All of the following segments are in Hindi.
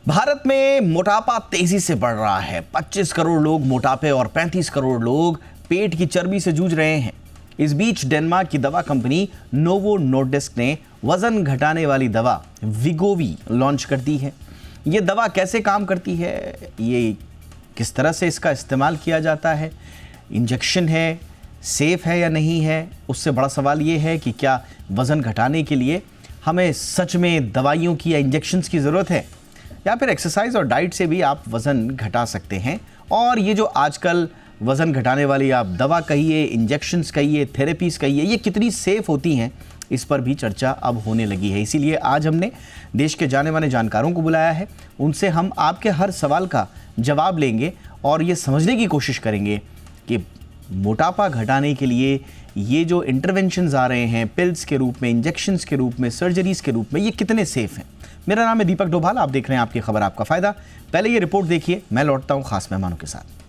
भारत में मोटापा तेजी से बढ़ रहा है। 25 करोड़ लोग मोटापे और 35 करोड़ लोग पेट की चर्बी से जूझ रहे हैं। इस बीच डेनमार्क की दवा कंपनी नोवो नोर्डिस्क ने वजन घटाने वाली दवा विगोवी लॉन्च कर दी है। ये दवा कैसे काम करती है, ये किस तरह से इसका इस्तेमाल किया जाता है, इंजेक्शन है, सेफ है या नहीं है, उससे बड़ा सवाल ये है कि क्या वज़न घटाने के लिए हमें सच में दवाइयों की या इंजेक्शन्स की ज़रूरत है, या फिर एक्सरसाइज और डाइट से भी आप वज़न घटा सकते हैं। और ये जो आजकल वज़न घटाने वाली आप दवा कहिए, इंजेक्शन्स कहिए, थेरेपीज़ कहिए, ये कितनी सेफ़ होती हैं, इस पर भी चर्चा अब होने लगी है। इसीलिए आज हमने देश के जाने माने जानकारों को बुलाया है। उनसे हम आपके हर सवाल का जवाब लेंगे और ये समझने की कोशिश करेंगे कि मोटापा घटाने के लिए ये जो इंटरवेंशंस आ रहे हैं, पिल्स के रूप में, इंजेक्शन्स के रूप में, सर्जरीज़ के रूप में, ये कितने सेफ़ हैं। मेरा नाम है दीपक डोभाल, आप देख रहे हैं आपकी खबर आपका फ़ायदा। पहले ये रिपोर्ट देखिए, मैं लौटता हूँ खास मेहमानों के साथ।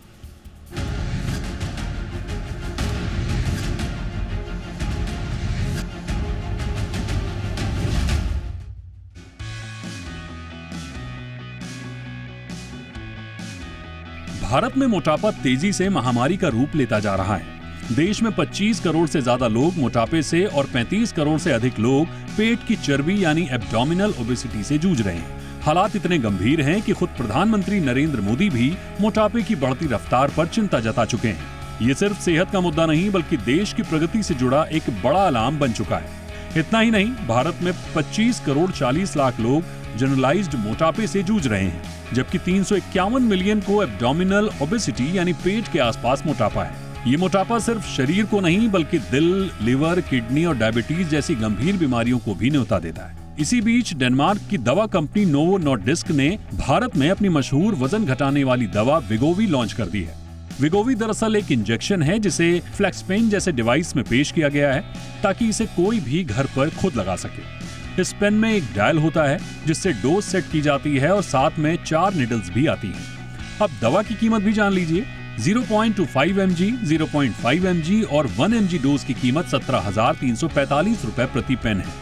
भारत में मोटापा तेजी से महामारी का रूप लेता जा रहा है। देश में 25 करोड़ से ज्यादा लोग मोटापे से और 35 करोड़ से अधिक लोग पेट की चर्बी यानी एब्डोमिनल ओबेसिटी से जूझ रहे हैं। हालात इतने गंभीर हैं कि खुद प्रधानमंत्री नरेंद्र मोदी भी मोटापे की बढ़ती रफ्तार पर चिंता जता चुके हैं। ये सिर्फ सेहत का मुद्दा नहीं बल्कि देश की प्रगति से जुड़ा एक बड़ा अलार्म बन चुका है। इतना ही नहीं, भारत में 25 करोड़ 40 लाख लोग जनरलाइज्ड मोटापे से जूझ रहे हैं, जबकि 351 मिलियन को एब्डोमिनल ओबेसिटी यानी पेट के आसपास मोटापा है। ये मोटापा सिर्फ शरीर को नहीं बल्कि दिल, लिवर, किडनी और डायबिटीज जैसी गंभीर बीमारियों को भी न्योता देता है। इसी बीच डेनमार्क की दवा कंपनी नोवो नोर्डिस्क ने भारत में अपनी मशहूर वजन घटाने वाली दवा विगोवी लॉन्च कर दी है। विगोवी दरअसल एक इंजेक्शन है जिसे फ्लेक्सपेन जैसे डिवाइस में पेश किया गया है ताकि इसे कोई भी घर पर खुद लगा सके। इस पेन में एक डायल होता है जिससे डोज सेट की जाती है और साथ में 4 निडल्स भी आती हैं। अब दवा की कीमत भी जान लीजिए। 0.25 mg, 0.5 mg और 1 mg डोज की कीमत 17,345 रुपए प्रति पेन है,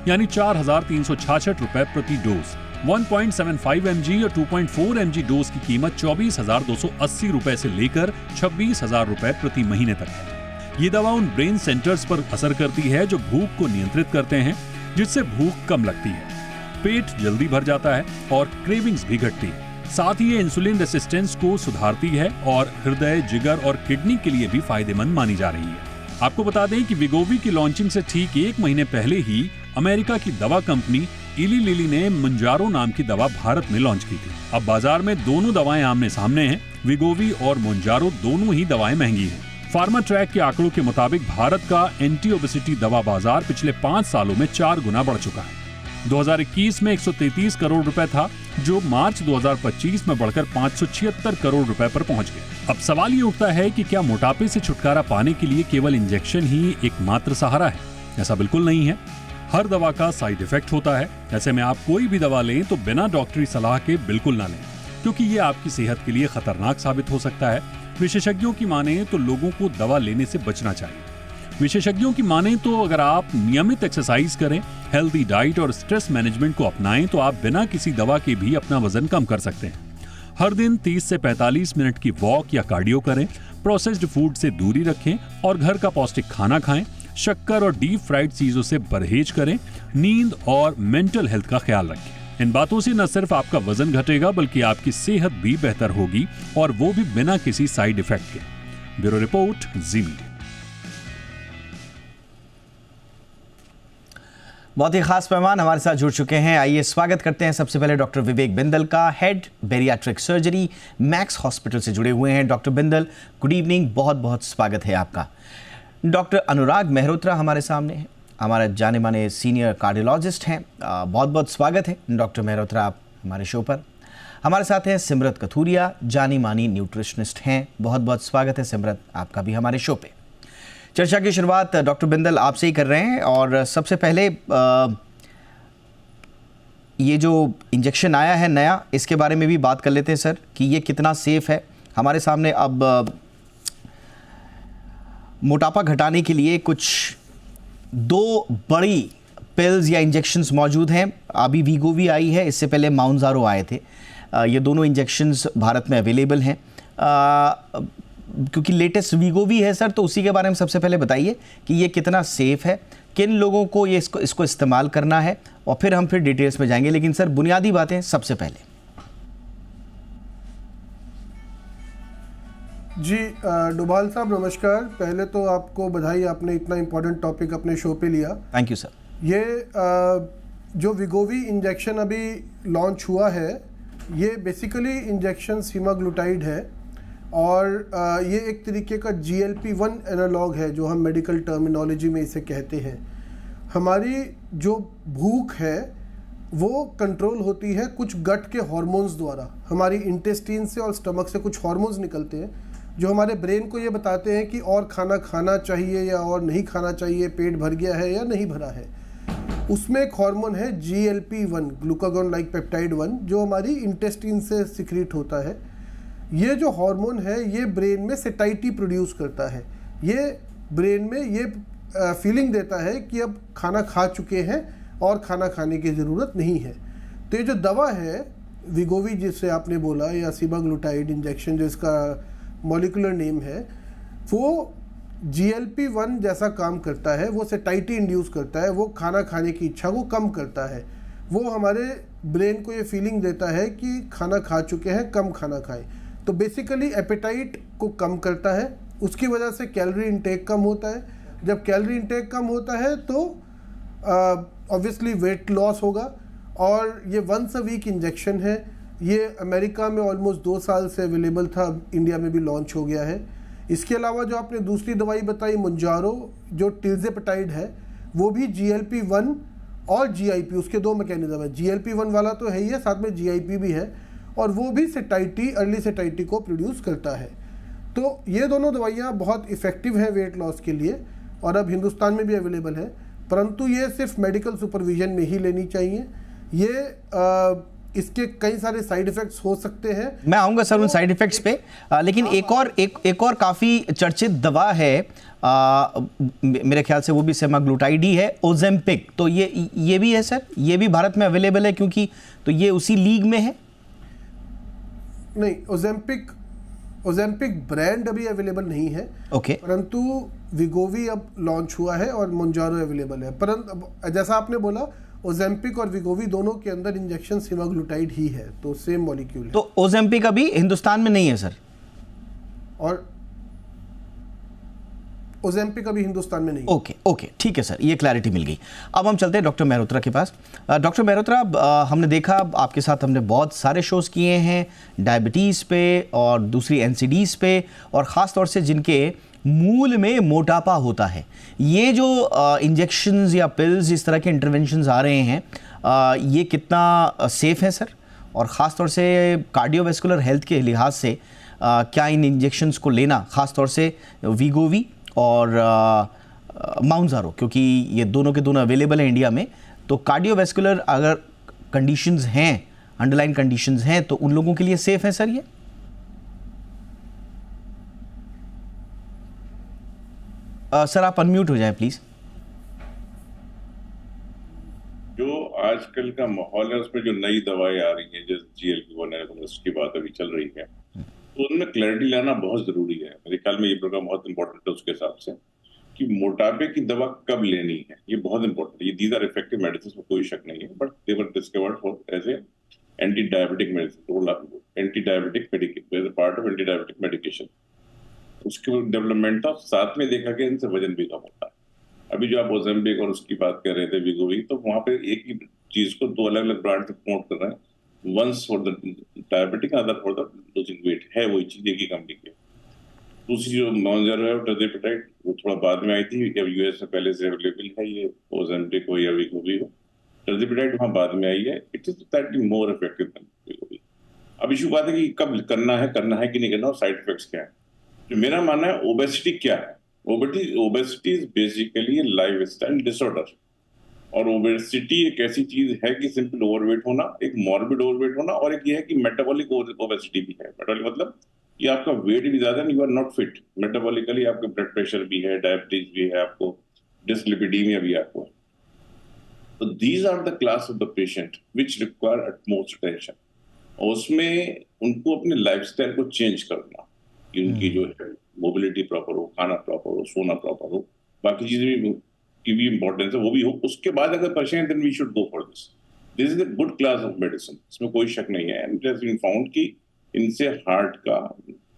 यानी 4,366 रुपए प्रति डोज। 1.75 mg और 2.4 mg डोज की कीमत 24,280 रुपए से लेकर 26,000 रुपए प्रति महीने तक है। ये दवा उन ब्रेन सेंटर्स पर असर करती है जो भूख को नियंत्रित करते हैं, जिससे भूख कम लगती है, पेट जल्दी भर जाता है और क्रेविंग्स भी घटती है। साथ ही ये इंसुलिन रेसिस्टेंस को सुधारती है और हृदय, जिगर और किडनी के लिए भी फायदेमंद मानी जा रही है। आपको बता दें कि विगोवी की लॉन्चिंग से ठीक 1 महीने पहले ही अमेरिका की दवा कंपनी इली लिली ने मंजारो नाम की दवा भारत में लॉन्च की थी। अब बाजार में दोनों दवाएं आमने सामने हैं। विगोवी और मंजारो दोनों ही दवाएं महंगी हैं। फार्मा ट्रैक के आंकड़ों के मुताबिक भारत का एंटी ओबेसिटी दवा बाजार पिछले 5 सालों में 4 गुना बढ़ चुका है। 2021 में 133 करोड़ रुपए था, जो मार्च 2025 में बढ़कर 576 करोड़ रुपए पर पहुंच गया। अब सवाल ये उठता है कि क्या मोटापे से छुटकारा पाने के लिए केवल इंजेक्शन ही एकमात्र सहारा है? ऐसा बिल्कुल नहीं है। हर दवा का साइड इफेक्ट होता है। ऐसे में आप कोई भी दवा लें तो बिना डॉक्टरी सलाह के बिल्कुल ना लें, क्योंकि ये आपकी सेहत के लिए खतरनाक साबित हो सकता है। विशेषज्ञों की माने तो लोगों को दवा लेने से बचना चाहिए। विशेषज्ञों की माने तो अगर आप नियमित एक्सरसाइज करें, हेल्दी डाइट और स्ट्रेस मैनेजमेंट को अपनाएं तो आप बिना किसी दवा के भी अपना वजन कम कर सकते हैं। हर दिन 30 से 45 मिनट की वॉक या कार्डियो करें, प्रोसेस्ड फूड से दूरी रखें और घर का पौष्टिक खाना खाएं। शक्कर और डीप फ्राइड चीजों से परहेज करें। नींद और मेंटल हेल्थ का ख्याल रखें। इन बातों से न सिर्फ आपका वजन घटेगा बल्कि आपकी सेहत भी बेहतर होगी, और वो भी बिना किसी साइड इफेक्ट के। ब्यूरो रिपोर्ट, जी मीडिया। बहुत ही खास मेहमान हमारे साथ जुड़ चुके हैं। आइए स्वागत करते हैं सबसे पहले डॉक्टर विवेक बिंदल का, head bariatric surgery, max hospital से जुड़े हुए हैं। डॉक्टर बिंदल, गुड इवनिंग, बहुत बहुत स्वागत है आपका। डॉक्टर अनुराग मेहरोत्रा हमारे सामने हैं, हमारे जाने माने सीनियर कार्डियोलॉजिस्ट हैं। बहुत बहुत स्वागत है डॉक्टर मेहरोत्रा आप हमारे शो पर। हमारे साथ हैं सिमरत कथूरिया, जानी मानी न्यूट्रिशनिस्ट हैं। बहुत बहुत स्वागत है सिमरत आपका भी हमारे शो पे। चर्चा की शुरुआत डॉक्टर बिंदल आपसे ही कर रहे हैं, और सबसे पहले ये जो इंजेक्शन आया है नया, इसके बारे में भी बात कर लेते हैं सर कि ये कितना सेफ है। हमारे सामने अब मोटापा घटाने के लिए कुछ 2 बड़ी पिल्स या इंजेक्शंस मौजूद हैं। अभी वीगोवी आई है, इससे पहले माउंजारो आए थे। ये दोनों इंजेक्शंस भारत में अवेलेबल हैं। क्योंकि लेटेस्ट वीगोवी है सर, तो उसी के बारे में सबसे पहले बताइए कि ये कितना सेफ़ है, किन लोगों को ये इसको इस्तेमाल करना है, और फिर हम फिर डिटेल्स में जाएंगे। लेकिन सर बुनियादी बातें सबसे पहले। जी डोभाल साहब नमस्कार। पहले तो आपको बधाई, आपने इतना इम्पोर्टेंट टॉपिक अपने शो पे लिया। Thank you sir. ये जो वीगोवी इंजेक्शन अभी लॉन्च हुआ है, ये बेसिकली इंजेक्शन सीमाग्लूटाइड है, और ये एक तरीके का GLP-1 एनालॉग है, जो हम मेडिकल टर्मिनोलॉजी में इसे कहते हैं। हमारी जो भूख है वो कंट्रोल होती है कुछ गट के हार्मोन्स द्वारा। हमारी इंटेस्टाइन से और स्टमक से कुछ हार्मोन्स निकलते हैं जो हमारे ब्रेन को ये बताते हैं कि और खाना खाना चाहिए या और नहीं खाना चाहिए, पेट भर गया है या नहीं भरा है। उसमें एक हार्मोन है GLP-1, ग्लूकागॉन लाइक पेप्टाइड 1, जो हमारी इंटेस्टाइन से सिक्रीट होता है। ये जो हार्मोन है ये ब्रेन में सेटाइटी प्रोड्यूस करता है। ये ब्रेन में ये फीलिंग देता है कि अब खाना खा चुके हैं और खाना खाने की ज़रूरत नहीं है। तो ये जो दवा है वीगोवी जिससे आपने बोला, या सीमाग्लूटाइड इंजेक्शन जो इसका मॉलिक्यूलर नेम है, वो GLP-1 जैसा काम करता है। वो सेटाइटी इंड्यूस करता है, वो खाना खाने की इच्छा को कम करता है। वो हमारे ब्रेन को ये फीलिंग देता है कि खाना खा चुके हैं, कम खाना खाएं। तो बेसिकली एपेटाइट को कम करता है, उसकी वजह से कैलोरी इंटेक कम होता है। जब कैलोरी इंटेक कम होता है तो ऑब्वियसली वेट लॉस होगा। और ये वंस अ वीक इंजेक्शन है। ये अमेरिका में ऑलमोस्ट 2 साल से अवेलेबल था, इंडिया में भी लॉन्च हो गया है। इसके अलावा जो आपने दूसरी दवाई बताई मोंजारो, जो टिल्जेपेटाइड है, वो भी GLP-1 और GIP, उसके 2 मैकेनिज्म है। GLP-1 वाला तो है ही है, साथ में GIP भी है, और वो भी सेटाइटी, अर्ली सेटाइटी को प्रोड्यूस करता है। तो ये दोनों दवाइयाँ बहुत इफ़ेक्टिव हैं वेट लॉस के लिए, और अब हिंदुस्तान में भी अवेलेबल है। परंतु ये सिर्फ मेडिकल सुपरविजन में ही लेनी चाहिए। ये इसके कई सारे साइड इफ़ेक्ट्स हो सकते हैं। मैं आऊँगा सर उन साइड इफ़ेक्ट्स पे, लेकिन एक और काफ़ी चर्चित दवा है, मेरे ख्याल से वो भी सेमाग्लूटाइड ही है, ओजेम्पिक। तो ये भी है सर, ये भी भारत में अवेलेबल है क्योंकि, तो ये उसी लीग में है? नहीं, ओजेम्पिक ब्रांड अभी अवेलेबल नहीं है। ओके। परंतु वीगोवी अब लॉन्च हुआ है और मोंजारो अवेलेबल है। परंतु जैसा आपने बोला, ओजेम्पिक और वीगोवी दोनों के अंदर इंजेक्शन सीमाग्लूटाइड ही है, तो सेम मॉलिक्यूल है। तो ओजेम्पिक अभी हिंदुस्तान में नहीं है सर? और ओजेम्पिक अभी हिंदुस्तान में नहीं। ओके, ठीक है सर, ये क्लैरिटी मिल गई। अब हम चलते हैं डॉक्टर मेहरोत्रा के पास। डॉक्टर मेहरोत्रा, हमने देखा आपके साथ हमने बहुत सारे शोज़ किए हैं डायबिटीज़ पे और दूसरी NCDs पे, और ख़ास तौर से जिनके मूल में मोटापा होता है। ये जो इंजेक्शंस या पिल्स, इस तरह के इंटरवेंशंस आ रहे हैं, ये कितना सेफ़ है सर? और ख़ास तौर से कार्डियोवैस्कुलर हेल्थ के लिहाज से क्या इन इंजेक्शंस को लेना, ख़ास तौर से वीगोवी और माउंजारो, क्योंकि ये दोनों के दोनों अवेलेबल हैं इंडिया में, तो कार्डियोवैस्कुलर अगर कंडीशंस हैं, अंडरलाइन कंडीशंस हैं, तो उन लोगों के लिए सेफ़ है सर ये? सर आप अनम्यूट हो जाएं प्लीज़। जो आजकल का माहौल है उसमें जो नई दवाएं आ रही हैं, जैसे GLP-1 है, उसकी बात अभी चल रही है, तो उनमें क्लैरिटी लाना बहुत जरूरी है। मेरे ख्याल में ये प्रोग्राम बहुत इंपॉर्टेंट है उसके हिसाब से, कि मोटापे की दवा कब लेनी है, ये बहुत इंपॉर्टेंट है। ये दीज आर इफेक्टिव मेडिसिन में कोई शक नहीं है, but they were discovered for as a anti diabetic medicine, anti diabetic medication, part of anti diabetic medication. उसके डेवलपमेंट था, साथ में देखा गया इनसे वजन भी कम होता है। अभी जो आप ओजेम्पिक और उसकी बात कर रहे थे वीगोवी, तो वहां पे एक ही चीज को 2 अलग अलग ब्रांड से प्रमोट कर रहे हैं, once for the diabetic, other for the losing weight, है वही चीज एक ही कंपनी की। दूसरी जो मोंजारो है, टिल्जेपेटाइड, वो थोड़ा बाद में आई थी, अब US में पहले से अवेलेबल है, ये ओजेम्पिक हो या वीगोवी हो। टिल्जेपेटाइड वहां बाद में आई है, it is slightly more effective than Wegovy. अब इशू बात है कि कब करना है कि नहीं करना, और साइड इफेक्ट्स क्या है। जो मेरा मानना है, ओबेसिटी क्या है? Obesity is basically lifestyle disorder, और ओबेसिटी एक ऐसी चीज है कि सिंपल ओवरवेट होना, एक मॉर्बिड ओवरवेट होना, और एक ये है कि मेटाबॉलिक ओबेसिटी भी है। मेटाबॉलिक मतलब कि आपका वेट भी ज्यादा है, you are not fit metabolically, आपका ब्लड प्रेशर भी है, डायबिटीज भी है, आपको डिसलिपिडीमिया भी आपको है। तो these are the class of the patient which require utmost attention, और उसमें उनको अपने लाइफस्टाइल को चेंज करना कि उनकी जो है मोबिलिटी प्रॉपर हो, खाना प्रॉपर हो, सोना प्रॉपर हो, बाकी चीजें भी की भी इंपॉर्टेंस है वो भी हो। उसके बाद अगर परेशान then we should go for this. This is a good class of medicine, इसमें कोई शक नहीं है। इट हैज बीन फाउंड कि इनसे हार्ट का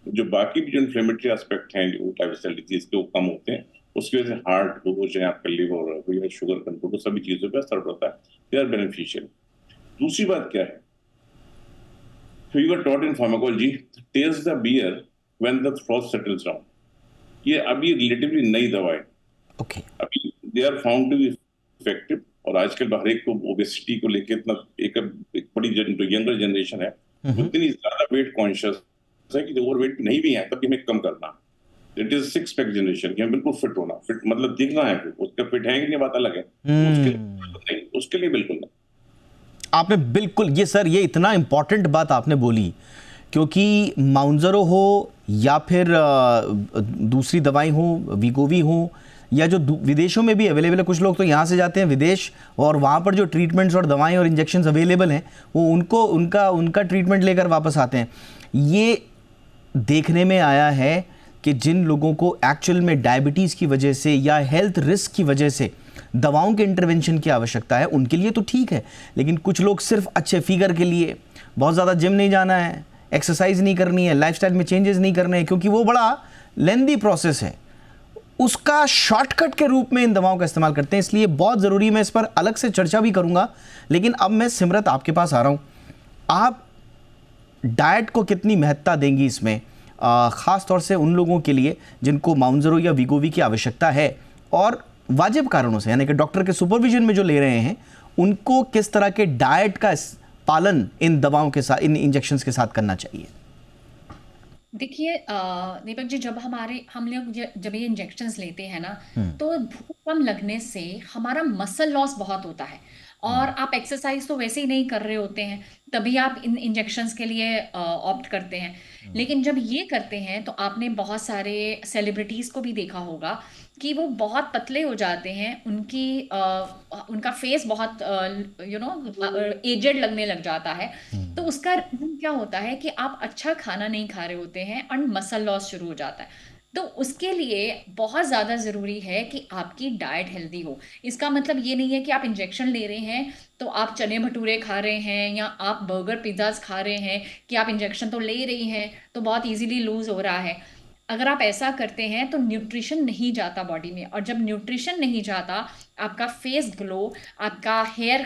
जो बाकी भी जो इन्फ्लेमेटरी एस्पेक्ट हैं जो लाइफस्टाइल डिजीज के वो कम होते हैं, उसकी वजह से हार्ट को चाहे आपका लिवर हो या शुगर कंट्रोल को सभी चीजों पर असर पड़ता है। They are beneficial. दूसरी बात क्या है, we were taught in pharmacology, taste the beer when the froth settles down. ये अभी रिलेटिवली नई दवा है, ओके अभी they are found to be effective. और आजकल हर एक को ओबेसिटी को लेके इतना एक बड़ी जो यंगर जनरेशन है उतनी ज्यादा वेट कॉन्शियस है कि ओवर वेट नहीं भी है तब भी हमें कम करना। इट इज 6 पैक जनरेशन कि हम बिल्कुल फिट होना, फिट मतलब दिखना है, उसका फिट है कि नहीं बात अलग है, उसके लिए बिल्कुल नहीं। आपने बिल्कुल ये सर ये इतना इंपॉर्टेंट बात आपने बोली, क्योंकि माउंजरो हो या फिर दूसरी दवाई हो, वीगोवी हो, या जो विदेशों में भी अवेलेबल है, कुछ लोग तो यहाँ से जाते हैं विदेश और वहाँ पर जो ट्रीटमेंट्स और दवाएं और इंजेक्शंस अवेलेबल हैं वो उनका ट्रीटमेंट लेकर वापस आते हैं। ये देखने में आया है कि जिन लोगों को एक्चुअल में डायबिटीज़ की वजह से या हेल्थ रिस्क की वजह से दवाओं के इंटरवेंशन की आवश्यकता है, उनके लिए तो ठीक है, लेकिन कुछ लोग सिर्फ अच्छे फिगर के लिए, बहुत ज़्यादा जिम नहीं जाना है, एक्सरसाइज नहीं करनी है, लाइफस्टाइल में चेंजेस नहीं करने हैं, क्योंकि वो बड़ा लेंदी प्रोसेस है, उसका शॉर्टकट के रूप में इन दवाओं का इस्तेमाल करते हैं। इसलिए बहुत ज़रूरी, मैं इस पर अलग से चर्चा भी करूँगा। लेकिन अब मैं सिमरत आपके पास आ रहा हूँ, आप डाइट को कितनी महत्ता देंगी इसमें, ख़ास तौर से उन लोगों के लिए जिनको माउंजरो या वीगोवी की आवश्यकता है और वाजिब कारणों से, यानी कि डॉक्टर के सुपरविजन में जो ले रहे हैं, उनको किस तरह के डाइट का पालन इन दवाओं के साथ, इन इंजेक्शंस के साथ करना चाहिए? देखिए दीपक जी, हम लोग जब ये इंजेक्शंस लेते हैं ना, तो भूख कम लगने से हमारा मसल लॉस बहुत होता है, और आप एक्सरसाइज तो वैसे ही नहीं कर रहे होते हैं, तभी आप इन इंजेक्शंस के लिए ऑप्ट करते हैं। लेकिन जब ये करते हैं तो आपने बहुत सारे सेलिब्रिटीज़ को भी देखा होगा कि वो बहुत पतले हो जाते हैं, उनका फेस बहुत एजेड लगने लग जाता है। तो उसका रीज़न क्या होता है कि आप अच्छा खाना नहीं खा रहे होते हैं और मसल लॉस शुरू हो जाता है। तो उसके लिए बहुत ज़्यादा ज़रूरी है कि आपकी डाइट हेल्दी हो। इसका मतलब ये नहीं है कि आप इंजेक्शन ले रहे हैं तो आप चने भटूरे खा रहे हैं या आप बर्गर पिज़्ज़ाज खा रहे हैं कि आप इंजेक्शन तो ले रही हैं तो बहुत इजीली लूज़ हो रहा है। अगर आप ऐसा करते हैं तो न्यूट्रिशन नहीं जाता बॉडी में, और जब न्यूट्रिशन नहीं जाता, आपका फेस ग्लो, आपका हेयर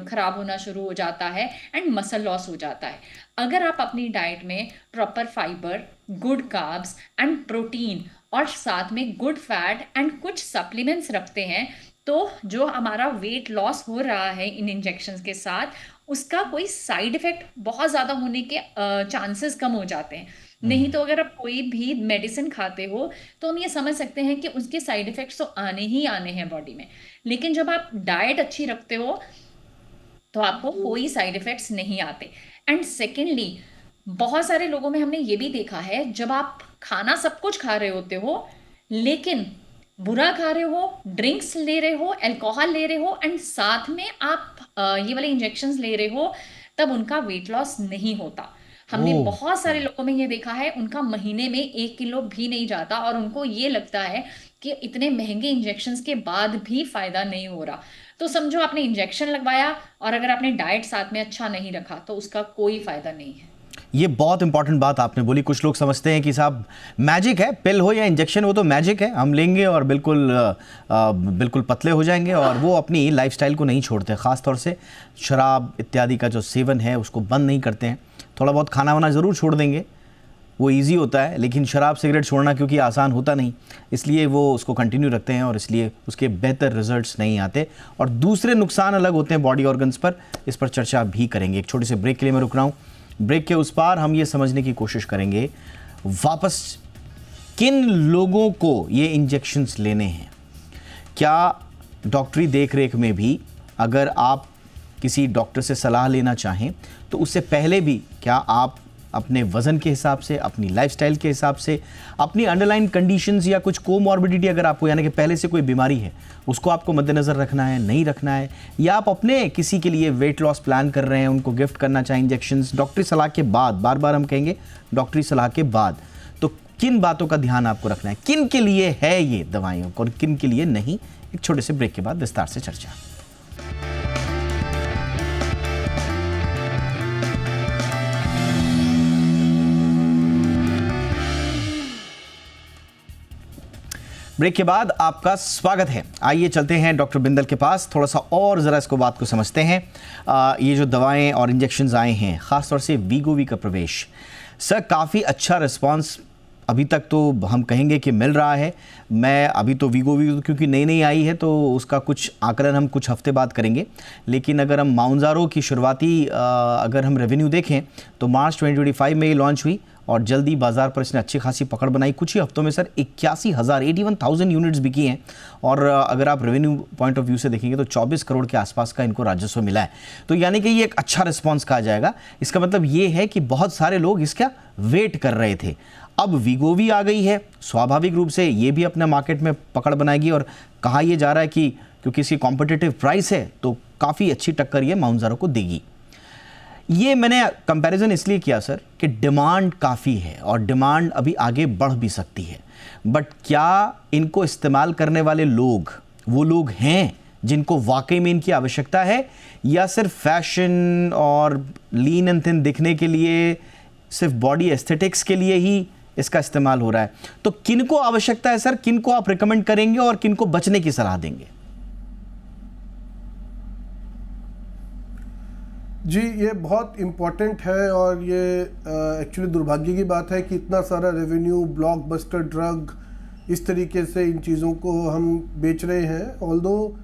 खराब होना शुरू हो जाता है एंड मसल लॉस हो जाता है। अगर आप अपनी डाइट में proper fibre, good carbs and protein और साथ में गुड फैट एंड कुछ सप्लीमेंट्स रखते हैं, तो जो हमारा वेट लॉस हो रहा है इन इंजेक्शंस के साथ, उसका कोई साइड इफेक्ट बहुत ज़्यादा होने के चांसेस कम हो जाते हैं। नहीं तो अगर आप कोई भी मेडिसिन खाते हो तो हम ये समझ सकते हैं कि उसके साइड इफेक्ट्स तो आने ही आने हैं बॉडी में, लेकिन जब आप डाइट अच्छी रखते हो तो आपको कोई साइड इफेक्ट्स नहीं आते। एंड सेकेंडली, बहुत सारे लोगों में हमने ये भी देखा है, जब आप खाना सब कुछ खा रहे होते हो लेकिन बुरा खा रहे हो, ड्रिंक्स ले रहे हो, अल्कोहल ले रहे हो एंड साथ में आप ये वाले इंजेक्शंस ले रहे हो, तब उनका वेट लॉस नहीं होता। हमने बहुत सारे लोगों में ये देखा है, उनका महीने में 1 किलो भी नहीं जाता और उनको ये लगता है कि इतने महंगे इंजेक्शंस के बाद भी फायदा नहीं हो रहा। तो समझो आपने इंजेक्शन लगवाया और अगर आपने डाइट साथ में अच्छा नहीं रखा तो उसका कोई फायदा नहीं है। ये बहुत इंपॉर्टेंट बात आपने बोली। कुछ लोग समझते हैं कि साहब मैजिक है, पिल हो या इंजेक्शन हो तो मैजिक है, हम लेंगे और बिल्कुल पतले हो जाएंगे, और वो अपनी लाइफस्टाइल को नहीं छोड़ते, ख़ास तौर से शराब इत्यादि का जो सेवन है उसको बंद नहीं करते हैं। थोड़ा बहुत खाना वाना ज़रूर छोड़ देंगे, वो इजी होता है, लेकिन शराब सिगरेट छोड़ना क्योंकि आसान होता नहीं, इसलिए वो उसको कंटिन्यू रखते हैं और इसलिए उसके बेहतर रिजल्ट्स नहीं आते, और दूसरे नुकसान अलग होते हैं बॉडी ऑर्गन्स पर। इस पर चर्चा भी करेंगे। एक छोटे से ब्रेक के लिए मैं रुक रहा हूँ। ब्रेक के उस पार हम ये समझने की कोशिश करेंगे वापस किन लोगों को ये इंजेक्शंस लेने हैं। क्या डॉक्टरी देखरेख में भी अगर आप किसी डॉक्टर से सलाह लेना चाहें तो उससे पहले भी क्या आप अपने वज़न के हिसाब से, अपनी लाइफस्टाइल के हिसाब से, अपनी अंडरलाइन कंडीशंस या कुछ कोमॉर्बिडिटी अगर आपको, यानी कि पहले से कोई बीमारी है, उसको आपको मद्देनज़र रखना है, नहीं रखना है, या आप अपने किसी के लिए वेट लॉस प्लान कर रहे हैं, उनको गिफ्ट करना चाहें इंजेक्शंस, डॉक्टरी सलाह के बाद, बार बार हम कहेंगे डॉक्टरी सलाह के बाद, तो किन बातों का ध्यान आपको रखना है, किन के लिए है ये दवाइयों और किन के लिए नहीं। एक छोटे से ब्रेक के बाद विस्तार से चर्चा। ब्रेक के बाद आपका स्वागत है। आइए चलते हैं डॉक्टर बिंदल के पास, थोड़ा सा और ज़रा इसको बात को समझते हैं। ये जो दवाएं और इंजेक्शंस आए हैं, ख़ासतौर से वीगोवी का प्रवेश, सर काफ़ी अच्छा रिस्पांस अभी तक तो हम कहेंगे कि मिल रहा है। मैं अभी तो वीगोवी क्योंकि नई नई आई है तो उसका कुछ आकलन हम कुछ हफ्ते बाद करेंगे, लेकिन अगर हम माउंजारो की शुरुआती अगर हम रेवेन्यू देखें तो मार्च 2025 में ये लॉन्च हुई और जल्दी बाज़ार पर इसने अच्छी खासी पकड़ बनाई। कुछ ही हफ्तों में सर 81,000 यूनिट्स बिकी हैं और अगर आप रेवेन्यू पॉइंट ऑफ व्यू से देखेंगे तो 24 करोड़ के आसपास का इनको राजस्व मिला है। तो यानी कि ये एक अच्छा रिस्पांस कहा जाएगा। इसका मतलब ये है कि बहुत सारे लोग इसका वेट कर रहे थे। अब वीगोवी आ गई है, स्वाभाविक रूप से ये भी अपने मार्केट में पकड़ बनाएगी और कहा यह जा रहा है कि क्योंकि इसकी कॉम्पिटिटिव प्राइस है तो काफ़ी अच्छी टक्कर ये माउंजारो को देगी। ये मैंने कंपैरिजन इसलिए किया सर कि डिमांड काफ़ी है और डिमांड अभी आगे बढ़ भी सकती है, बट क्या इनको इस्तेमाल करने वाले लोग वो लोग हैं जिनको वाकई में इनकी आवश्यकता है, या सिर्फ फैशन और लीन एंड थिन दिखने के लिए, सिर्फ बॉडी एस्थेटिक्स के लिए ही इसका इस्तेमाल हो रहा है? तो किनको आवश्यकता है सर, किनको आप रिकमेंड करेंगे और किनको बचने की सलाह देंगे? जी, ये बहुत इम्पॉर्टेंट है और ये एक्चुअली दुर्भाग्य की बात है कि इतना सारा रेवेन्यू, ब्लॉकबस्टर ड्रग, इस तरीके से इन चीज़ों को हम बेच रहे हैं। ऑल्दो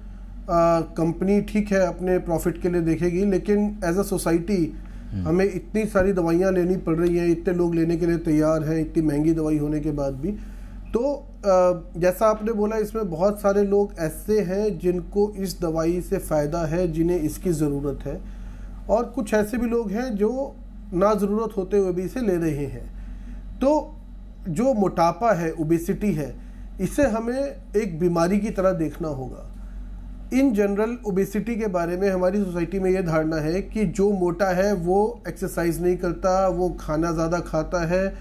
कंपनी ठीक है अपने प्रॉफिट के लिए देखेगी, लेकिन एज अ सोसाइटी हमें इतनी सारी दवाइयाँ लेनी पड़ रही हैं, इतने लोग लेने के लिए तैयार हैं, इतनी महंगी दवाई होने के बाद भी। तो जैसा आपने बोला, इसमें बहुत सारे लोग ऐसे हैं जिनको इस दवाई से फ़ायदा है, जिन्हें इसकी ज़रूरत है, और कुछ ऐसे भी लोग हैं जो ना ज़रूरत होते हुए भी इसे ले रहे हैं। तो जो मोटापा है, ओबेसिटी है, इसे हमें एक बीमारी की तरह देखना होगा। इन जनरल ओबेसिटी के बारे में हमारी सोसाइटी में ये धारणा है कि जो मोटा है वो एक्सरसाइज नहीं करता, वो खाना ज़्यादा खाता है,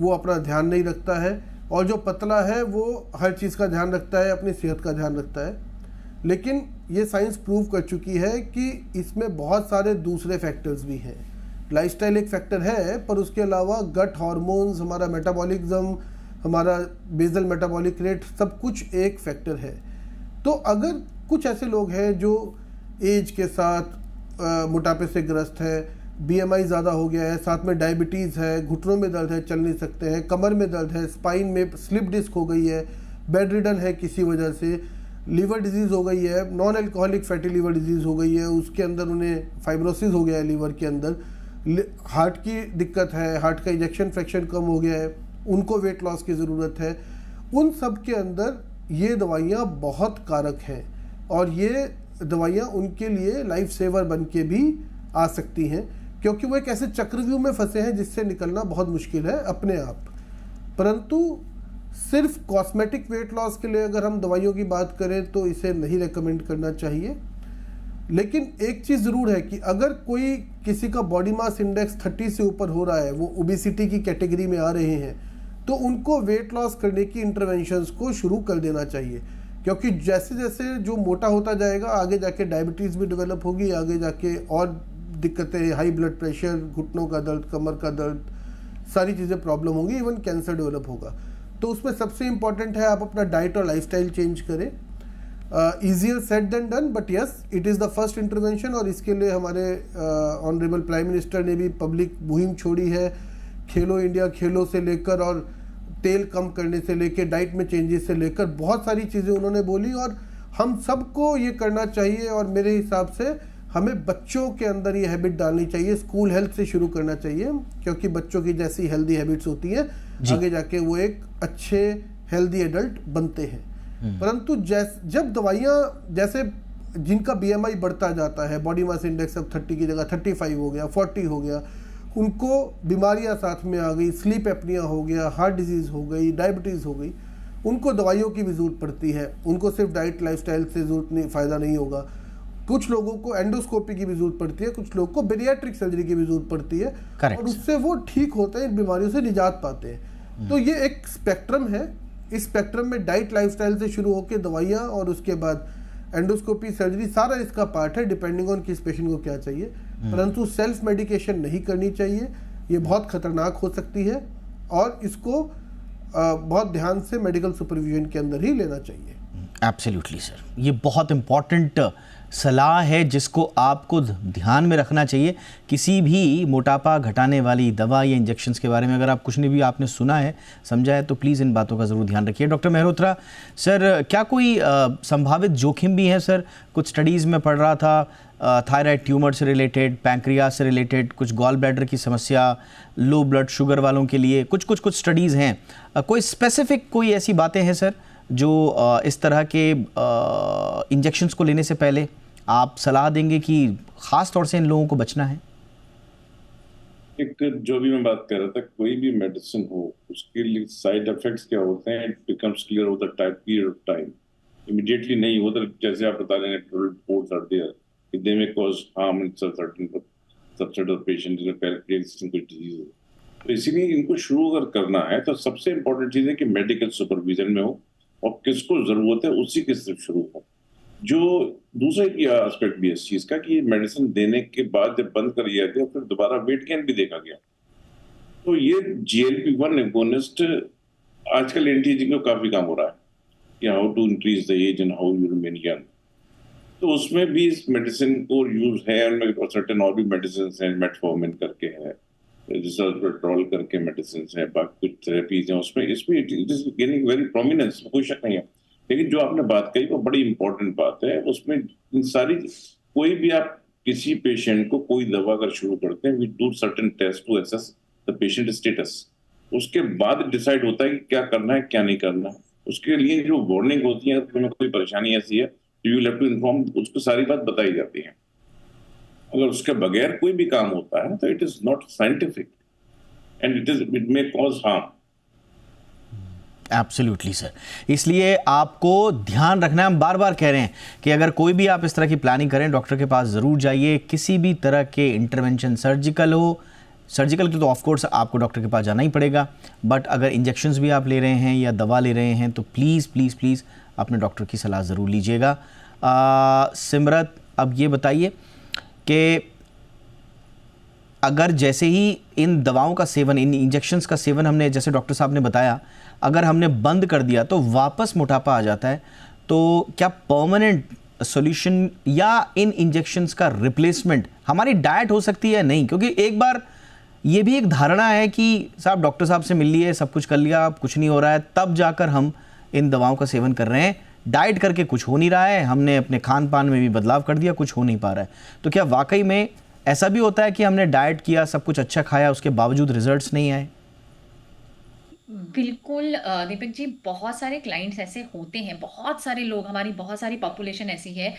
वो अपना ध्यान नहीं रखता है, और जो पतला है वो हर चीज़ का ध्यान रखता है, अपनी सेहत का ध्यान रखता है। लेकिन ये साइंस प्रूव कर चुकी है कि इसमें बहुत सारे दूसरे फैक्टर्स भी हैं। लाइफस्टाइल एक फैक्टर है, पर उसके अलावा गट हार्मोन्स, हमारा मेटाबॉलिज्म, हमारा बेसल मेटाबॉलिक रेट, सब कुछ एक फैक्टर है। तो अगर कुछ ऐसे लोग हैं जो एज के साथ मोटापे से ग्रस्त है, BMI ज़्यादा हो गया है, साथ में डायबिटीज़ है, घुटनों में दर्द है, चल नहीं सकते हैं, कमर में दर्द है, स्पाइन में स्लिप डिस्क हो गई है, बेड रिडन है किसी वजह से, लीवर डिजीज़ हो गई है, non alcoholic fatty liver disease हो गई है, उसके अंदर उन्हें फाइब्रोसिस हो गया है लीवर के अंदर, हार्ट की दिक्कत है, हार्ट का इजेक्शन फ्रैक्शन कम हो गया है, उनको वेट लॉस की ज़रूरत है, उन सब के अंदर ये दवाइयाँ बहुत कारक हैं और ये दवाइयाँ उनके लिए लाइफ सेवर बन के भी आ सकती हैं, क्योंकि वो एक ऐसे चक्रव्यूह में फंसे हैं जिससे निकलना बहुत मुश्किल है अपने आप। परंतु सिर्फ कॉस्मेटिक वेट लॉस के लिए अगर हम दवाइयों की बात करें तो इसे नहीं रेकमेंड करना चाहिए। लेकिन एक चीज़ ज़रूर है कि अगर कोई किसी का बॉडी मास इंडेक्स 30 से ऊपर हो रहा है, वो ओबेसिटी की कैटेगरी में आ रहे हैं, तो उनको वेट लॉस करने की इंटरवेंशंस को शुरू कर देना चाहिए, क्योंकि जैसे जैसे जो मोटा होता जाएगा आगे जाके डायबिटीज़ भी डेवलप होगी, आगे जाके और दिक्कतें, हाई ब्लड प्रेशर, घुटनों का दर्द, कमर का दर्द, सारी चीज़ें प्रॉब्लम होंगी, इवन कैंसर डेवलप होगा। तो उसमें सबसे इम्पॉर्टेंट है आप अपना डाइट और लाइफस्टाइल चेंज करें। Easier said than done, but yes it is the first intervention, और इसके लिए हमारे ऑनरेबल प्राइम मिनिस्टर ने भी पब्लिक मुहिम छोड़ी है। खेलो इंडिया खेलो से लेकर और तेल कम करने से लेकर डाइट में चेंजेस से लेकर बहुत सारी चीज़ें उन्होंने बोली, और हम सबको ये करना चाहिए। और मेरे हिसाब से हमें बच्चों के अंदर ये हैबिट डालनी चाहिए, स्कूल हेल्थ से शुरू करना चाहिए, क्योंकि बच्चों की जैसी हेल्दी हैबिट्स होती हैं आगे जाके वो एक अच्छे हेल्दी एडल्ट बनते हैं। परंतु जब दवाइयाँ, जैसे जिनका BMI बढ़ता जाता है, बॉडी मास इंडेक्स अब 30 की जगह 35 हो गया, 40 हो गया, उनको बीमारियां साथ में आ गई, स्लीप एपनिया हो गया, हार्ट डिजीज़ हो गई, डायबिटीज़ हो गई, उनको दवाइयों की भी ज़रूरत पड़ती है। उनको सिर्फ डाइट लाइफस्टाइल से ज़रूरत नहीं, फ़ायदा नहीं होगा। कुछ लोगों को एंडोस्कोपी की भी ज़रूरत पड़ती है, कुछ लोगों को बेरियाट्रिक सर्जरी की भी ज़रूरत पड़ती है। Correct. और उससे वो ठीक होते हैं, इन बीमारियों से निजात पाते हैं। तो ये एक स्पेक्ट्रम है। इस स्पेक्ट्रम में डाइट लाइफस्टाइल से शुरू होकर दवाइयाँ और उसके बाद एंडोस्कोपी, सर्जरी, सारा इसका पार्ट है, डिपेंडिंग ऑन किस पेशेंट को क्या चाहिए। परंतु सेल्फ मेडिकेशन नहीं करनी चाहिए, ये बहुत खतरनाक हो सकती है और इसको बहुत ध्यान से मेडिकल सुपरविजन के अंदर ही लेना चाहिए। एब्सोल्युटली सर, ये बहुत इंपॉर्टेंट सलाह है जिसको आपको ध्यान में रखना चाहिए। किसी भी मोटापा घटाने वाली दवा या इंजेक्शंस के बारे में अगर आप कुछ नहीं भी आपने सुना है, समझा है, तो प्लीज़ इन बातों का ज़रूर ध्यान रखिए। डॉक्टर मेहरोत्रा सर, क्या कोई संभावित जोखिम भी है सर? कुछ स्टडीज़ में पढ़ रहा था थायराइड ट्यूमर से रिलेटेड, पैंक्रियास से रिलेटेड, कुछ गॉल ब्लैडर की समस्या, लो ब्लड शुगर वालों के लिए कुछ स्टडीज़ हैं। कोई स्पेसिफिक कोई ऐसी बातें हैं सर जो इस तरह के इंजेक्शंस को लेने से पहले आप सलाह देंगे कि ख़ास तौर से इन लोगों को बचना है? एक जो भी मैं बात कर रहा था, कोई भी मेडिसिन हो उसके लिए साइड इफेक्ट्स क्या होते हैं, it becomes clear over the period of time. Immediately नहीं होता, जैसे आप बता रहे हैं रिपोर्ट्स आर देयर कि they may cause harm in certain subset of patients में प्री एक्जिस्टिंग कोई डिजीज है। तो इसीलिए इनको शुरू अगर करना है तो सबसे इम्पोर्टेंट चीज़ है कि मेडिकल सुपरविजन में हो और किसको जरूरत है उसी के सिर्फ शुरू हो। जो दूसरा की एस्पेक्ट भी है इस चीज का कि मेडिसिन देने के बाद जब बंद कर दिया गया फिर दोबारा वेट गेन भी देखा गया। तो ये GLP-1 एगोनिस्ट आजकल एंटी एजिंग में काफी काम हो रहा है कि how to increase the age and how you remain young. तो उसमें भी इस मेडिसिन को यूज है, और सर्टेन और भी मेडिसिन है, मेटफॉर्मिन करके है, रिसल्ट्रोल करके मेडिसिन है, बाकी कुछ थेरेपीज हैं उसमें, इसमें it is gaining very prominence, कोई शक नहीं है। लेकिन जो आपने बात कही वो बड़ी इंपॉर्टेंट बात है। उसमें इन सारी, कोई भी आप किसी पेशेंट को कोई दवा अगर शुरू करते हैं, we do certain test to assess the patient status. उसके बाद डिसाइड होता है कि क्या करना है क्या नहीं करना है। उसके लिए जो वार्निंग होती है, तुम्हें कोई परेशानी ऐसी है you will have to inform, उसको सारी बात बताई जाती है। अगर उसके बगैर कोई भी काम होता है तो it is not scientific and it may cause harm. Absolutely sir, इसलिए आपको ध्यान रखना है। हम बार बार कह रहे हैं कि अगर कोई भी आप इस तरह की प्लानिंग करें, डॉक्टर के पास ज़रूर जाइए। किसी भी तरह के इंटरवेंशन, सर्जिकल हो, सर्जिकल तो ऑफ कोर्स आपको डॉक्टर के पास जाना ही पड़ेगा, बट अगर इंजेक्शंस भी आप ले रहे हैं या दवा ले रहे हैं तो प्लीज़ प्लीज़ प्लीज़ अपने डॉक्टर की सलाह ज़रूर लीजिएगा। सिमरत, अब ये बताइए कि अगर जैसे ही इन दवाओं का सेवन, इन इंजेक्शंस का सेवन हमने, जैसे डॉक्टर साहब ने बताया, अगर हमने बंद कर दिया तो वापस मोटापा आ जाता है, तो क्या परमानेंट सॉल्यूशन या इन इंजेक्शंस का रिप्लेसमेंट हमारी डाइट हो सकती है? नहीं, क्योंकि एक बार ये भी एक धारणा है कि साहब डॉक्टर साहब से मिल लिए, सब कुछ कर लिया, अब कुछ नहीं हो रहा है, तब जाकर हम इन दवाओं का सेवन कर रहे हैं। डाइट करके कुछ हो नहीं रहा है, हमने अपने खान पान में भी बदलाव कर दिया, कुछ हो नहीं पा रहा है। तो क्या वाकई में ऐसा भी होता है कि हमने डाइट किया, सब कुछ अच्छा खाया, उसके बावजूद रिजल्ट्स नहीं आए? बिल्कुल दीपक जी, बहुत सारे क्लाइंट्स ऐसे होते हैं, बहुत सारे लोग, हमारी बहुत सारी पॉपुलेशन ऐसी है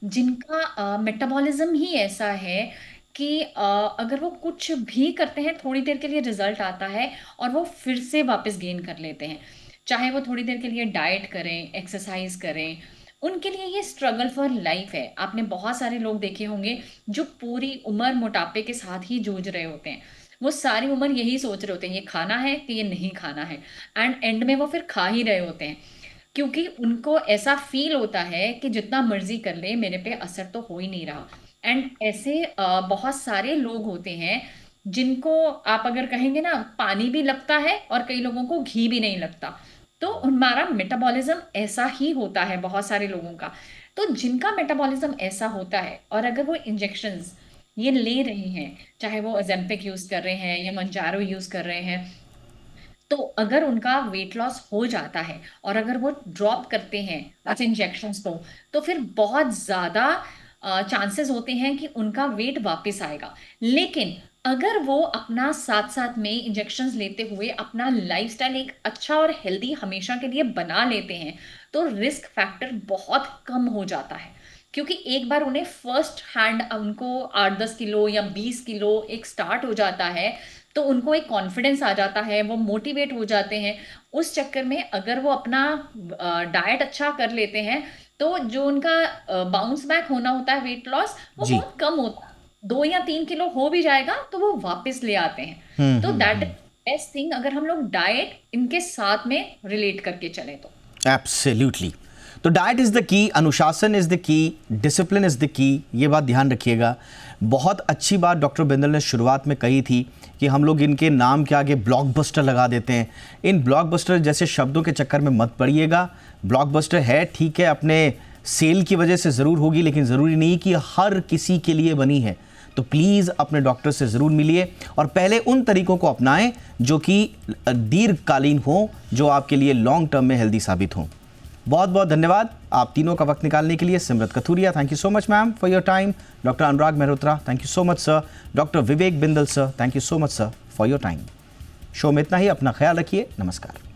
जिनका मेटाबॉलिज्म ही ऐसा है कि अगर वो कुछ भी करते हैं थोड़ी देर के लिए रिजल्ट आता है और वो फिर से वापस गेन कर लेते हैं। चाहे वो थोड़ी देर के लिए डाइट करें, एक्सरसाइज करें, उनके लिए ये स्ट्रगल फॉर लाइफ है। आपने बहुत सारे लोग देखे होंगे जो पूरी उम्र मोटापे के साथ ही जूझ रहे होते हैं। वो सारी उम्र यही सोच रहे होते हैं ये खाना है कि ये नहीं खाना है, एंड एंड में वो फिर खा ही रहे होते हैं, क्योंकि उनको ऐसा फील होता है कि जितना मर्जी कर ले मेरे पे असर तो हो ही नहीं रहा। एंड ऐसे बहुत सारे लोग होते हैं जिनको आप अगर कहेंगे ना, पानी भी लगता है और कई लोगों को घी भी नहीं लगता। तो हमारा मेटाबॉलिज्म ऐसा ही होता है बहुत सारे लोगों का। तो जिनका मेटाबॉलिज्म ऐसा होता है और अगर वो इंजेक्शंस ये ले रहे हैं, चाहे वो अजेम्पिक यूज कर रहे हैं या मंजारो यूज कर रहे हैं, तो अगर उनका वेट लॉस हो जाता है और अगर वो ड्रॉप करते हैं उस इंजेक्शंस को, तो फिर बहुत ज़्यादा चांसेस होते हैं कि उनका वेट वापस आएगा। लेकिन अगर वो अपना साथ साथ में इंजेक्शंस लेते हुए अपना लाइफस्टाइल एक अच्छा और हेल्दी हमेशा के लिए बना लेते हैं, तो रिस्क फैक्टर बहुत कम हो जाता है। क्योंकि एक बार उन्हें फर्स्ट हैंड उनको 8-10 किलो या 20 किलो एक स्टार्ट हो जाता है, तो उनको एक कॉन्फिडेंस आ जाता है, वो मोटिवेट हो जाते हैं। उस चक्कर में अगर वो अपना डाइट अच्छा कर लेते हैं तो जो उनका बाउंस बैक होना होता है वेट लॉस, वो जी। बहुत कम होता है। 2 या 3 किलो हो भी जाएगा तो वो वापस ले आते हैं। तो दैट इज बेस्ट थिंग अगर हम लोग डाइट इनके साथ में रिलेट करके चले तो। एब्सोल्युटली। तो डाइट इज़ द की, अनुशासन is the key, discipline is the key, ये बात ध्यान रखिएगा। बहुत अच्छी बात डॉक्टर बिंदल ने शुरुआत में कही थी कि हम लोग इनके नाम के आगे ब्लॉकबस्टर लगा देते हैं। इन ब्लॉकबस्टर जैसे शब्दों के चक्कर में मत पड़िएगा। ब्लॉकबस्टर है, ठीक है, अपने सेल की वजह से ज़रूर होगी, लेकिन ज़रूरी नहीं कि हर किसी के लिए बनी है। तो प्लीज़ अपने डॉक्टर से ज़रूर मिलिए और पहले उन तरीकों को अपनाएं जो कि दीर्घकालीन हो, जो आपके लिए लॉन्ग टर्म में हेल्दी साबित हों। बहुत बहुत धन्यवाद आप तीनों का वक्त निकालने के लिए। Simrat Kathuria, thank you so much ma'am for your time. Doctor Anurag Mehrotra, thank you so much sir. Doctor Vivek Bindal sir, thank you so much sir for your time. Show में इतना ही, अपना ख्याल रखिए, नमस्कार।